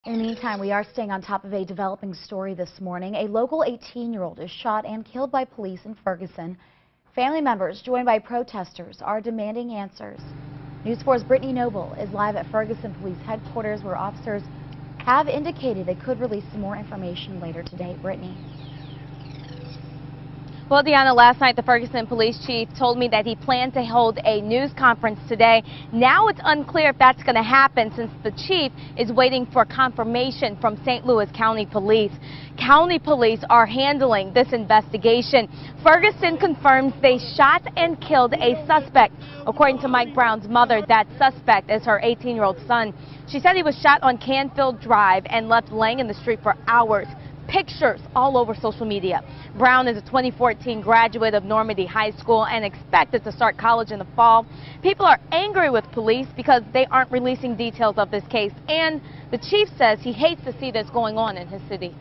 In the meantime, we are staying on top of a developing story this morning. A local 18-year-old is shot and killed by police in Ferguson. Family members, joined by protesters, are demanding answers. News 4's Brittany Noble is live at Ferguson Police Headquarters, where officers have indicated they could release some more information later today. Brittany. Well, Deanna, last night the Ferguson police chief told me that he planned to hold a news conference today. Now it's unclear if that's going to happen since the chief is waiting for confirmation from St. Louis County Police. County police are handling this investigation. Ferguson confirms they shot and killed a suspect. According to Mike Brown's mother, that suspect is her 18-year-old son. She said he was shot on Canfield Drive and left laying in the street for hours. Pictures all over social media. Brown is a 2014 graduate of Normandy High School and expected to start college in the fall. People are angry with police because they aren't releasing details of this case, and the chief says he hates to see this going on in his city.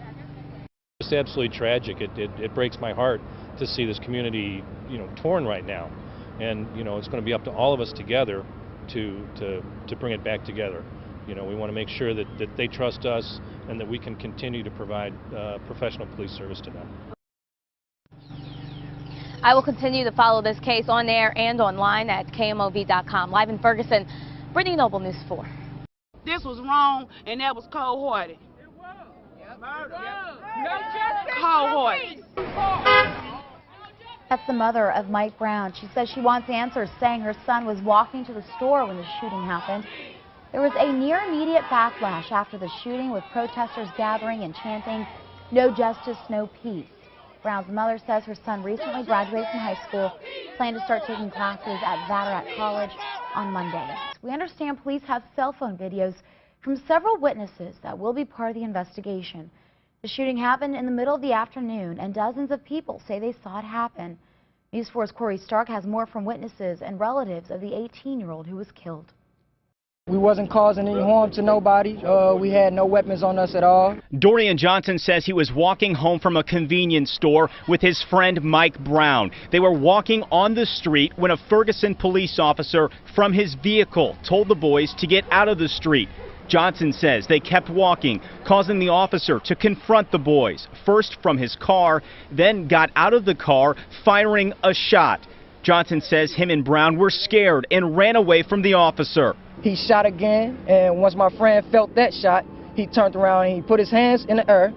It's absolutely tragic. It breaks my heart to see this community, torn right now, and it's going to be up to all of us together to bring it back together. We want to make sure that they trust us and that we can continue to provide professional police service to them. I will continue to follow this case on air and online at KMOV.com. Live in Ferguson, Brittany Noble, News 4. This was wrong, and that was cold-hearted. It was. Yep. Murder. Yep. No justice. Cold-hearted. That's the mother of Mike Brown. She says she wants answers, saying her son was walking to the store when the shooting happened. There was a near immediate backlash after the shooting, with protesters gathering and chanting, "No justice, no peace." Brown's mother says her son recently graduated from high school, planned to start taking classes at Vatterott College on Monday. We understand police have cell phone videos from several witnesses that will be part of the investigation. The shooting happened in the middle of the afternoon, and dozens of people say they saw it happen. News 4's Corey Stark has more from witnesses and relatives of the 18-year-old who was killed. We wasn't causing any harm to nobody. We had no weapons on us at all. Dorian Johnson says he was walking home from a convenience store with his friend Mike Brown. They were walking on the street when a Ferguson police officer from his vehicle told the boys to get out of the street. Johnson says they kept walking, causing the officer to confront the boys, first from his car, then got out of the car, firing a shot. Johnson says him and Brown were scared and ran away from the officer. He shot again, and once my friend felt that shot, he turned around and he put his hands in the air,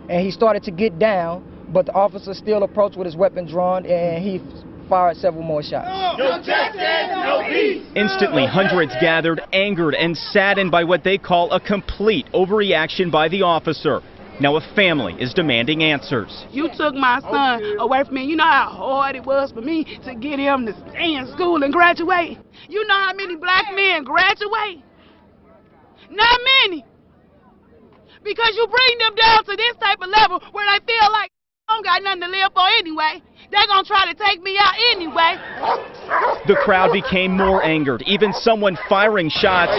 and he started to get down, but the officer still approached with his weapon drawn, and he fired several more shots. No justice, no peace. Instantly, hundreds gathered, angered and saddened by what they call a complete overreaction by the officer. Now a family is demanding answers. You took my son away from me. You know how hard it was for me to get him to stay in school and graduate? You know how many black men graduate? Not many. Because you bring them down to this type of level where they feel like I don't got nothing to live for anyway. They're going to try to take me out anyway. The crowd became more angered, even someone firing shots.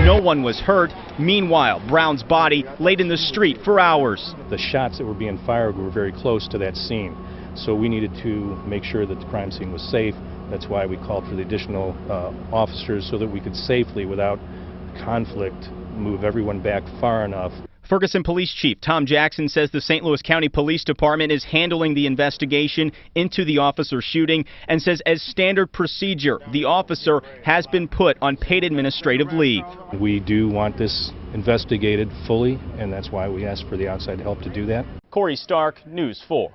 No one was hurt. Meanwhile, Brown's body laid in the street for hours. The shots that were being fired were very close to that scene, so we needed to make sure that the crime scene was safe. That's why we called for the additional officers, so that we could safely, without conflict, move everyone back far enough. Ferguson Police Chief Tom Jackson says the St. Louis County Police Department is handling the investigation into the officer shooting, and says as standard procedure, the officer has been put on paid administrative leave. We do want this investigated fully, and that's why we asked for the outside help to do that. Corey Stark, News 4.